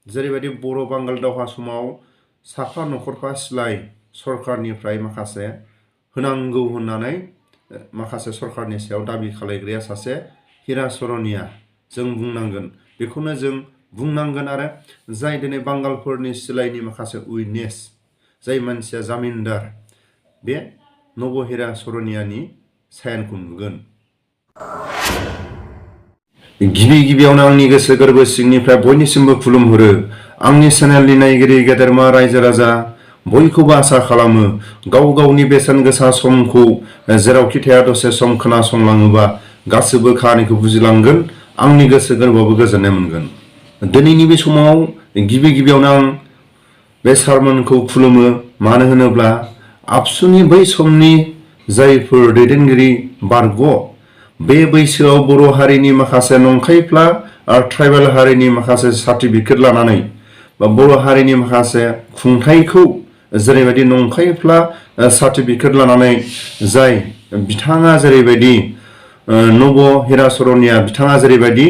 जेरैबायदि बर' बांगाल दावहा समाव साफा नखरफा सिलाय सरकारनिफ्राय माखासे होनांगौ होननानै माखासे सरकारनि सायाव दाबि खालायग्राया सासे हिरा सरनिया जों बुंनांगोन बेखौनो जों बुंनांगोन आरो जाय दिनै बांगालफोरनि सिलायनि माखासे उइटनेस जाय मानसिया जामिनदार बे नबा हिरा सरनियानि सायानखौ नुगोन। गिबियावनो आंनि गोसो गोरबो सिंनिफ्राय बयनिसिमबो खुलुमहरो। आंनि चेनेलनि नायगिरि गेदेरमा रायजो राजा बयखौबो आसा खालामो गाव गावनि बेसेन गोसा समखौ जेरावखि थाया दसे सम खोनासंलाङोबा गासैबो खाहानिखौ बुजिलांगोन, आंनि गोसो गोरबोआवबो गोजोननाय मोनगोन। दिनैनि बे समाव गिबियावनो आं बे सारमोनखौ खुलुमो, मानो होनोब्ला आबसुनि बै समनि जायफोर दैदेनगिरि बारग' बे बैसोआव बर' हारिनि माखासे नंखायफ्ला ट्राइबेल हारिनि माखासे सार्टिफिकेट लानानै बा बर' हारिनि माखासे खुंथायखौ जेरैबायदि नंखायफ्ला सार्टिफिकेट लानानै जाय बिथाङा जेरैबायदि नबा हिरा सरनिया बिथाङा जेरैबायदि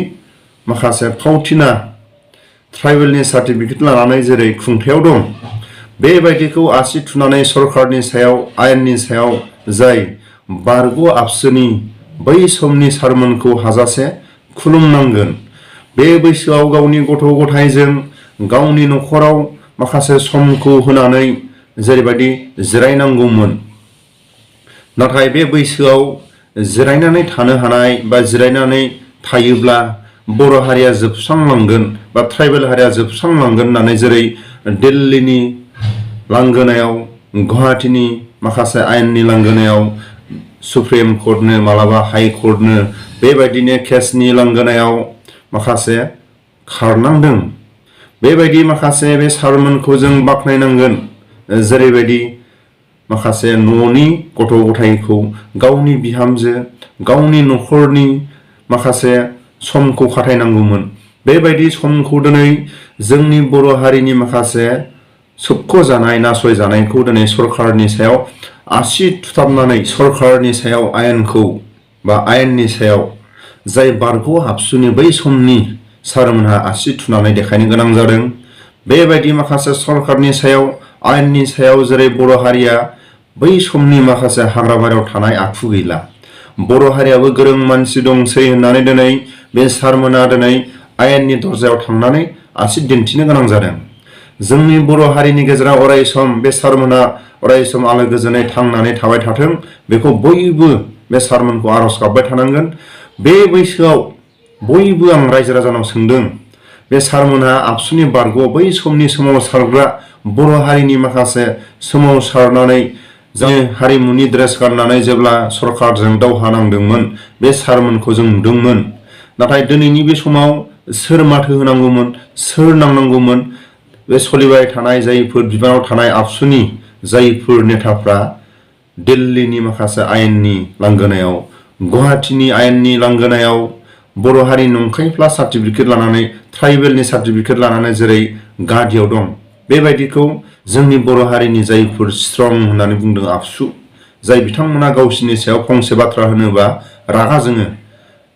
माखासे फावथिना ट्राइबेलनि सार्टिफिकेट लानानै जेरै खुंथायाव दं, बेबायदिखौ आसि थुनानै सरकारनि सायाव आयेननि सायाव जाय बारग' आबसुनि बै समनि सारमोनखौ हाजासे खुलुमनांगोन। बे बैसोआव गावनि गथ' गथायजों गावनि न'खराव माखासे समखौ होनानै जेरैबायदि जिरायनांगौमोन, नाथाय बे बैसोआव जिरायनानै थानो हानाय बा जिरायनानै थायोब्ला बर' हारिया जोबस्रांलांगोन बा ट्राइबेल हारिया जोबस्रांलांगोन होननानै जेरै दिल्लीनि लांगोनायाव गुवाहाटीनि माखासे आयेननि लांगोनायाव सुप्रिम कर्टनो मालाबा हाइ कर्टनो बेबायदिनो केसनि लांगोनायाव माखासे खारनांदों, बेबायदि माखासे बे सारमोनखौ जों बाख्नायनांगोन। जेरैबायदि माखासे न'नि गथ' गथायखौ गावनि बिहामजो गावनि न'खरनि माखासे समखौ खाथायनांगौमोन, बेबायदि समखौ दिनै जोंनि बर' हारिनि माखासे सोबख' जानाय नासय जानायखौ दिनै सरकारनि सायाव आसि थुथाबनानै सरकारनि सायाव आयेनखौ बा आयेननि सायाव जाय बारग' आबसुनि बै समनि सारमोनहा आसि थुनानै देखायनो गोनां जादों। बेबायदि माखासे सरकारनि सायाव आयेननि सायाव जेरै बर' हारिया बै समनि माखासे हाग्राबारियाव थानाय आखु गैला, बर' हारियाबो गोरों मानसि दंसै होननानै दिनै बे सारमोना दिनै आयेननि दरजायाव थांनानै आसि दिन्थिनो गोनां जादों। जोंनि बर' हारिनि गेजेराव अरायसम बे सारमोना अरायसम आलो गोजोनै थांनानै थाबाय थाथों, बेखौ बयबो बे सारमोनखौ आर'ज गाबबाय थानांगोन। बे बैसोआव बयबो आं रायजो राजानाव सोंदों, बे सारमोनहा आबसुनि बारग' बै समनि सोमावसारग्रा बर' हारिनि माखासे सोमावसारनानै जों हारिमुनि ड्रेस गाननानै जेब्ला सरकारजों दावहा नांदोंमोन बे सारमोनखौ जों नुदोंमोन, नाथाय दिनैनि बे समाव सोर माथो होनांगौमोन, सोर नांनांगौमोन? बे सोलिबाय थानाय जायफोर बिबानाव थानाय आबसुनि जायफोर नेताफ्रा दिल्लीनि माखासे आयेननि लांगोनायाव गुवाहाटीनि आयेननि लांगोनायाव बर' हारिनि नंखायफ्ला सार्टिफिकेट लानानै ट्राइबेलनि सार्टिफिकेट लानानै जेरै गादियाव दं, बेबायदिखौ जोंनि बर' हारिनि जायफोर स्ट्रं होननानै बुंदों आबसु, जाय बिथांमोना गावसिनि सायाव फंसे बाथ्रा होनोबा रागा जोङो,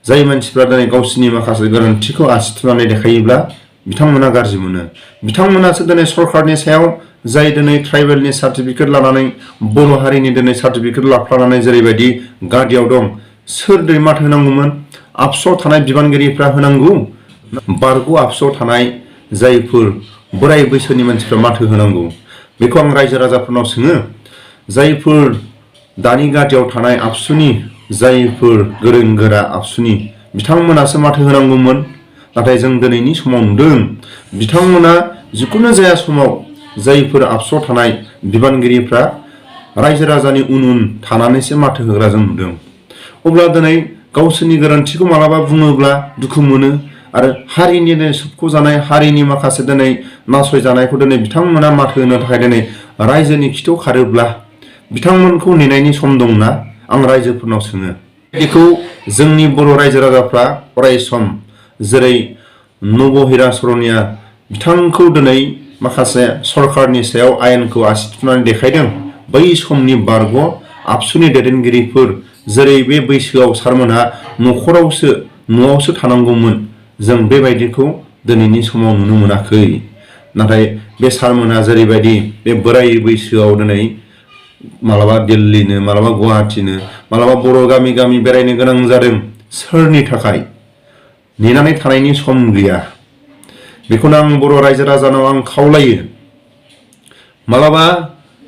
जाय मानसिफ्रा दिनै गावसिनि माखासे गोरोन्थिखौ आसि थुनानै देखायोब्ला बिथांमोना गाज्रि मोनो। बिथांमोनासो दिनै सरकारनि सायाव जाय दिनै ट्राइबेलनि सार्टिफिकेट लानानै बर' हारिनि दिनै सार्टिफिकेट लाफ्लानानै जेरैबायदि गादियाव दं, सोर दिनै माथो होनांगौमोन? आबसुआव थानाय बिबानगिरिफ्रा होनांगौ, बारग' आबसुआव थानाय जायफोर बोराय बैसोनि मानसिफ्रा माथो होनांगौ? बेखौ आं रायजो राजाफोरनाव सोङो। जायफोर दानि गादियाव थानाय आबसुनि जायफोर गोरों गोरा आबसुनि बिथांमोनासो माथो होनांगौमोन, नाथाय जों दिनैनि समाव नुदों बिथांमोना जिखुनु जाया समाव जायफोर आबसुआव थानाय बिबानगिरिफ्रा रायजो राजानि उन थानानैसो माथो होग्रा जों नुदों। अब्ला दिनै गावसोरनि गोरोन्थिखौ मालाबा बुङोब्ला दुखु मोनो आरो हारिनि सोबख' जानाय हारिनि माखासे दिनै नासय जानायखौ दिनै बिथांमोना माथो होनो थाखाय दिनै रायजोनि खिथायाव खारोब्ला बिथांमोनखौ नेनायनि सम दंना? आं रायजोफोरनाव सोङो। बेखौ जोंनि बर' रायजो राजाफ्रा अरायसम जेरै नबा हिरा सरनिया बिथांखौ दिनै माखासे सरकारनि सायाव आयेनखौ आसि थुनानै देखायदों, बै समनि बारग' आबसुनि दैदेनगिरिफोर जेरै बे बैसोआव सारमोनहा न'आवसो थानांगौमोन, जों बेबायदिखौ दिनैनि समाव नुनो मोनाखै। नाथाय बे सारमोनहा जेरैबायदि बे बोराय बैसोआव दिनै मालाबा दिल्लीनो, मालाबा गुवाहाटीनो, मालाबा बर' गामि गामि बेरायनो गोनां जादों। सोरनि थाखाय? नेनानै थानायनि सम गैया। बेखौनो आं बर' रायजो राजानाव आं खावलायो। मालाबा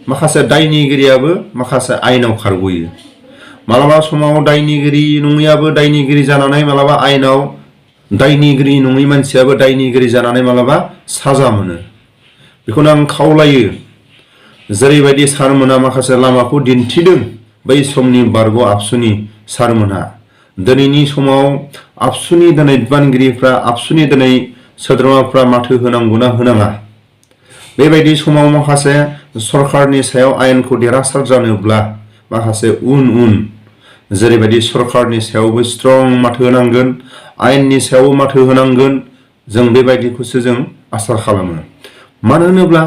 माखासे दायनिगिरियाबो माखासे आयेनाव खारग'यो। मालाबा समाव दायनिगिरि नङैयाबो दायनिगिरि जानानै मालाबा आयेनाव, दायनिगिरि नङै मानसियाबो दायनिगिरि जानानै मालाबा साजा मोनो। बेखौनो आं खावलायो। जेरैबायदि सारमोना माखासे लामाखौ दिन्थिदों, बै समनि बारग' आबसुनि सारमोनहा दिनैनि समाव आबसुनि दिनै बिबानगिरिफ्रा, आबसुनि दिनै सोद्रोमाफ्रा माथो होनांगौना होनाङा? बेबायदि समाव माखासे सरकारनि सायाव आयेनखौ देरहासार जानोब्ला माखासे उन जेरैबायदि सरकारनि सायावबो स्ट्रं माथो होनांगोन, आयेननि सायावबो माथो होनांगोन। जों बेबायदिखौसो जों आसा खालामो। मानो होनोब्ला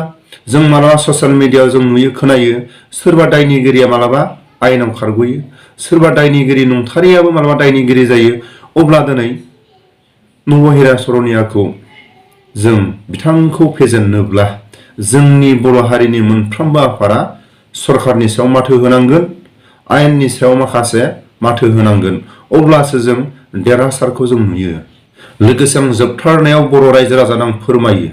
जों मालाबा ससियेल मिडियायाव जों नुयो, खोनायो, सोरबा दायनिगिरिया मालाबा आयेनाव खारग'यो, सोरबा दायनिगिरि नंथारैयाबो मालाबा दायनिगिरि जायो। अब्ला दिनै नब हिरा सरनियाखौ जों बिथांखौ फेजेननोब्ला जोंनि बर' हारिनि मोनफ्रोमबो आफादा सरकारनि सायाव माथो होनांगोन, आयेननि सायाव माखासे माथो होनांगोन। अब्लासो जों देरहासारखौ जों नुयो। लोगोसे आं जोबथारनायाव बर' रायजो राजानो आं फोरमायो,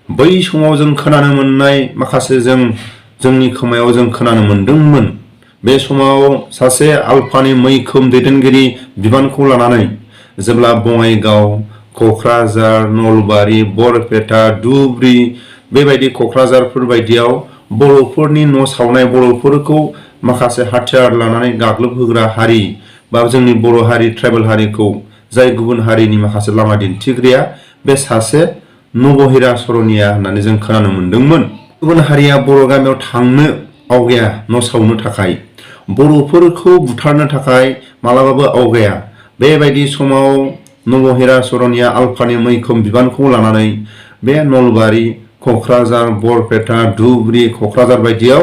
बै समाव जों खोनानो मोननाय माखासे जोंनि खोमायाव जों खोनानो मोनदोंमोन। बे समाव सासे आलफानि मैखोम दैदेनगिरि बिबानखौ लानानै जेब्ला बङाइगाव, क'क्राझार, नलबारि, बरपेटा, धुबुरी, बेबायदि क'क्राझारफोर बायदियाव बर'फोरनि न' सावनाय, बर'फोरखौ माखासे हाथियार लानानै गाग्लोबहोग्रा हारि बा जोंनि बर' हारि, ट्राइबेल हारिखौ जाय गुबुन हारिनि माखासे लामा दिन्थिग्राया बे सासे नब हिरा सरनिया होननानै जों खोनानो मोनदोंमोन। गुबुन हारिया बर' गामियाव थांनो आवगाया, न' सावनो थाखाय, बर'फोरखौ बुथारनो थाखाय मालाबाबो आवगाया। बेबायदि समाव नब हिरा सरनिया आलफानि मैखोम बिबानखौ लानानै बे नलबारि, क'क्राझार, बरपेटा, धुबुरी, क'क्राझार बायदियाव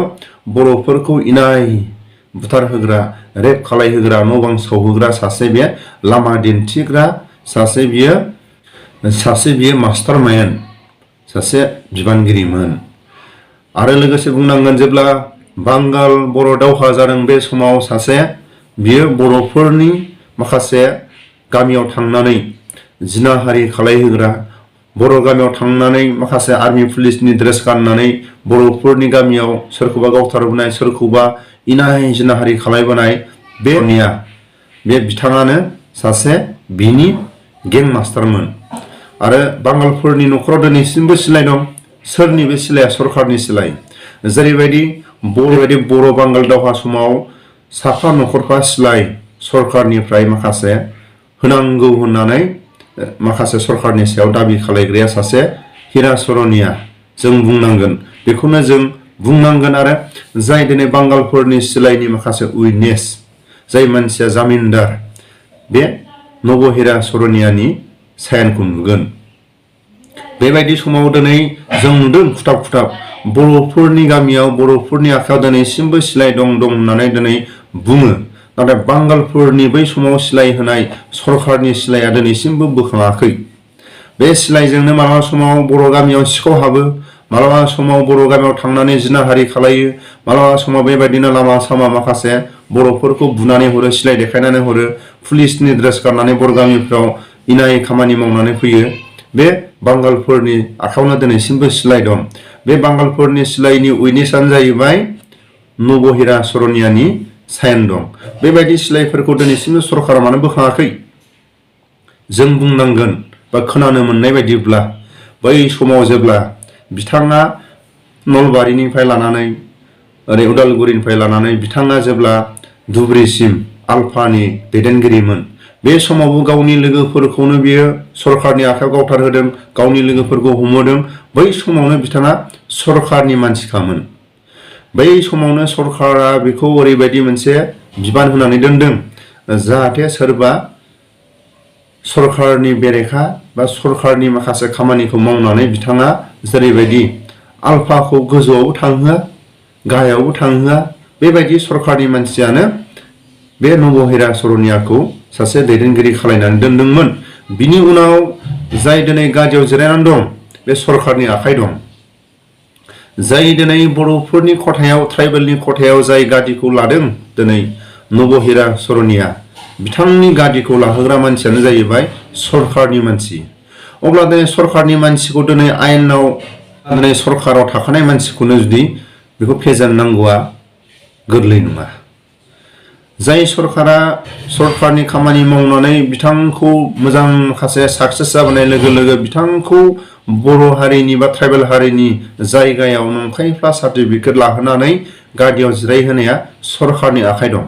बर'फोरखौ इनाय बुथारहोग्रा, रेप खालायहोग्रा, न' बां सावहोग्रा सासे बे लामा दिन्थिग्रा, सासे बियो मास्टार माइन्ड, सासे बिबानगिरिमोन। आरो लोगोसे बुंनांगोन, जेब्ला बांगाल बर' दावहा जादों बे समाव सासे बियो बर'फोरनि माखासे गामियाव थांनानै जिनाहारि खालायहोग्रा, बर' गामियाव थांनानै माखासे आर्मि पुलिसनि ड्रेस गाननानै बर'फोरनि गामियाव सोरखौबा गावथारबोनाय, सोरखौबा इनाय जिनाहारि खालायबोनाय, बे बिथाङानो सासे बिनि गें मास्टारमोन। आरो बांगालफोरनि न'खराव दिनैसिमबो सिलाइ दं। सोरनि बे सिलाया? सरकारनि सिलाइ। जेरैबायदि बर' बांगाल दावहा समाव साफा न'खरफा सिलाइ सरकारनिफ्राय माखासे होनांगौ होननानै माखासे सरकारनि सायाव दाबि खालायग्राया सासे हिरा सरनिया। जों बुंनांगोन, बेखौनो जों बुंनांगोन। आरो जाय दिनै बांगालफोरनि सिलाइनि माखासे उइटनेस, जाय मानसिया जामिनदार, बे नब हिरा सरनियानि सायानखौ नुगोन। बेबायदि समाव दिनै जों नुदों खुथाब बर'फोरनि गामियाव, बर'फोरनि आखायाव दिनैसिमबो सिलाइ दं होननानै दिनै बुङो। नाथाय बांगालफोरनि बै समाव सिलाइ होनाय सरकारनि सिलाइया दिनैसिमबो बोखाङाखै। बे सिलाइजोंनो मालाबा समाव बर' गामियाव सिखाव हाबो, मालाबा समाव बर' गामियाव थांनानै जिनाहारि खालायो, मालाबा समाव बेबायदिनो लामा सामा माखासे बर'फोरखौ बुनानै हरो, सिलाइ देखायनानै हरो, पुलिसनि ड्रेस गाननानै बर' गामिफ्राव इनाय खामानि मावनानै फैयो। बे बांगालफोरनि आखायावनो दिनैसिमबो सिलाइ दं। बे बांगालफोरनि सिलाइनि उइटनेसआनो जाहैबाय नब हिरा सरनियानि साइन दं। बेबायदि सिलाइफोरखौ दिनैसिमबो सरकारा मानो बोखाङाखै? जों बुंनांगोन बा खोनानो मोननाय बायदिब्ला बै समाव जेब्ला बिथाङा नलबारिनिफ्राय लानानै ओरै उदालगुरिनिफ्राय लानानै बिथाङा जेब्ला धुबुरीसिम आलफानि दैदेनगिरिमोन, बे समावबो गावनि लोगोफोरखौनो बियो सरकारनि आखायाव गावथारहोदों, गावनि लोगोफोरखौ हमहोदों। बै समावनो बिथाङा सरकारनि मानसिखामोन। बै समावनो सरकारा बेखौ ओरैबायदि मोनसे बिबान होनानै दोनदों, जाहाथे सोरबा सरकारनि बेरेखा बा सरकारनि माखासे खामानिखौ मावनानै बिथाङा जेरैबायदि आलफाखौ गोजौआवबो थांहोआ, गाहायावबो थांहोआ, बेबायदि सरकारनि मानसियानो बे नब हिरा सरनियाखौ सासे दैदेनगिरि खालायनानै दोनदोंमोन। बिनि उनाव जाय दिनै गादियाव जिरायनानै दं बे सरखारनि आखाइ दं। जाय दिनै बर'फोरनि खथायाव ट्राइबेलनि खथायाव जाय गादिखौ लादों दिनै नबा हिरा सरनिया बिथांनि गादिखौ लाहोग्रा मानसियानो जाहैबाय सरखारनि मानसि। अब्ला दिनै सरखारनि मानसिखौ दिनै आयेनाव दिनै सरखाराव थाखानाय मानसिखौनो जुदि बेखौ फेजेननांगौआ गोरलै नङा। जाय सरखारा सरखारनि खामानि मावनानै बिथांखौ मोजां माखासे साक्सेस जाबोनाय लोगो लोगो बिथांखौ बर' हारिनि बा ट्राइबेल हारिनि जायगायाव नंखायफ्ला सार्टिफिकेट लाहोनानै गादियाव जिरायहोनाया सरखारनि आखाइ दं।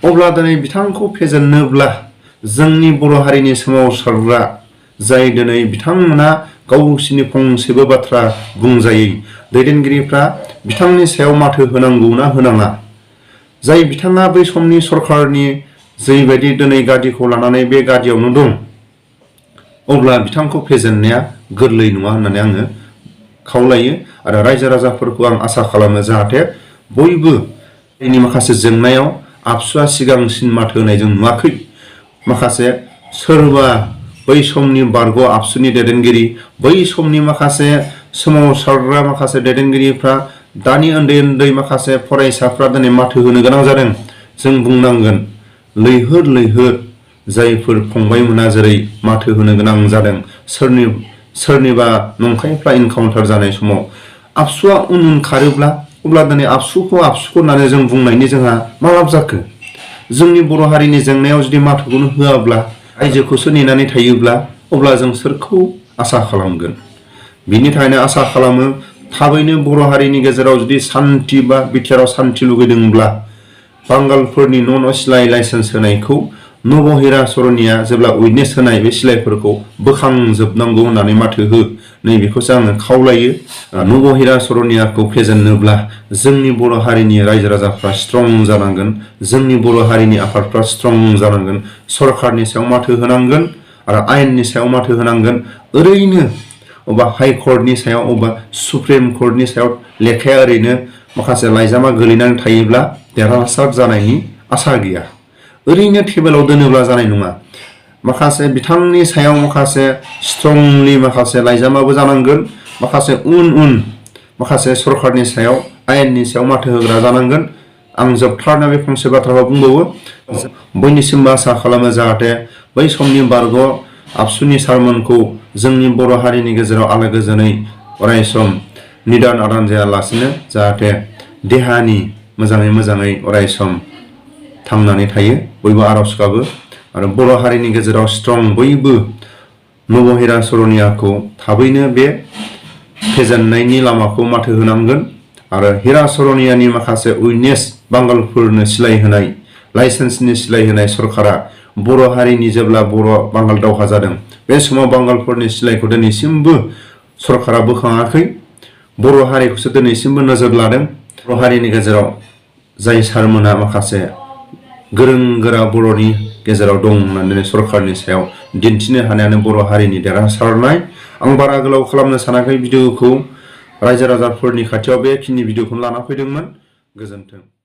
अब्ला दिनै बिथांखौ फेजेननोब्ला जोंनि बर' हारिनि सोमावसारग्रा जाय दिनै बिथांमोना गावसिनि फंसेबो बाथ्रा बुंजायै दैदेनगिरिफ्रा बिथांनि सायाव माथो होनांगौ ना होनाङा। जाय बिथाङा बै समनि सरखारनि जैबायदि दिनै गादिखौ लानानै बे गादियावनो दं, अब्ला बिथांखौ फेजेननाया गोरलै नङा होननानै आङो खावलायो आरो रायजो राजाफोरखौ आं आसा खालामो जाहाथे बयबो जोंनि माखासे जेंनायाव आबसुआ सिगांसिन माथो होनाय जों नुवाखै। माखासे सोरबा बै समनि बारग' आबसुनि दैदेनगिरि, बै समनि माखासे सोमावसारग्रा माखासे दैदेनगिरिफ्रा दानि उन्दै उन्दै माखासे फरायसाफ्रा दिनै माथो होनो गोनां जादों। जों बुंनांगोन लैहोर लैहोर जायफोर फंबायमोना जेरै माथो होनो गोनां जादों सोरनिबा नंखायफ्रा इनकाउन्टार जानाय समाव आबसुआ उन खारोब्ला अब्ला दिनै आबसुखौ होननानै जों बुंनायनि जोंहा मा लाब जाखो? जोंनि बर' हारिनि जेंनायाव जुदि माथोखौनो होआब्ला रायजोखौसो नेनानै थायोब्ला अब्ला जों सोरखौ आसा खालामगोन? बिनि थाखायनो आसा खालामो थाबैनो बर' हारिनि गेजेराव जुदि सान्थि बा बिटिआरआव सान्थि लुगैदोंब्ला बांगालफोरनि न' सिलाइ लाइसेन्स होनायखौ नबा हिरा सरनिया जेब्ला उइटनेस होनाय बे सिलाइफोरखौ बोखांजोबनांगौ होननानै माथो हो नैबेखौसो आङो खावलायो। नबा हिरा सरनियाखौ फेजेननोब्ला जोंनि बर' हारिनि रायजो राजाफ्रा स्ट्रं जानांगोन, जोंनि बर' हारिनि आफादफ्रा स्ट्रं जानांगोन, सरखारनि सायाव माथो होनांगोन आरो आयेननि सायाव माथो होनांगोन। ओरैनो अबा हाइकर्टनि सायाव अबा सुप्रिम कर्टनि सायाव लेखाया ओरैनो माखासे लाइजामा गोलैनानै थायोब्ला देरहासार जानायनि आसा गैया। ओरैनो टेबोलाव दोनोब्ला जानाय नङा। माखासे बिथांनि सायाव माखासे स्ट्रंलि माखासे लाइजामाबो जानांगोन, माखासे उन माखासे सरखारनि सायाव आयेननि सायाव माथो होग्रा जानांगोन। आं जोबथारना बे फंसे बाथ्राखौ बुंबावो, बयनिसिमबो आसा खालामो जाहाथे बै समनि बारग' आबसुनि सारमोनखौ जोंनि बर' हारिनि गेजेराव आलो गोजोनै अरायसम निदान आदान जायालासिनो जाहाथे देहानि मोजाङै अरायसम थांनानै थायो बयबो आर'ज गाबो आरो बर' हारिनि गेजेराव स्ट्रं बयबो नबा हिरा सरनियाखौ थाबैनो बे फेजेननायनि लामाखौ माथो होनांगोन आरो हिरा सरनियानि माखासे उइटनेस बांगालफोरनो सिलाय होनाय लाइसेन्सनि सिलाय होनाय सरकारा बर' हारिनि जेब्ला बर' बांगाल दावहा जादों बे समाव बांगालफोरनि सिलायखौ दिनैसिमबो सरकारा बोखाङाखै। बर' हारिखौसो दिनैसिमबो नोजोर लादों। बर' हारिनि गेजेराव जाय सारमोना माखासे गोरों गोरा बर'नि गेजेराव दं होननानै सरकारनि सायाव दिन्थिनो हानायानो बर' हारिनि देरहासारनाय। आं बारा गोलाव खालामनो सानाखै भिडिअखौ, रायजो राजाफोरनि खाथियाव बेखिनि भिडिअखौनो लाना फैदोंमोन। गोजोन्थों।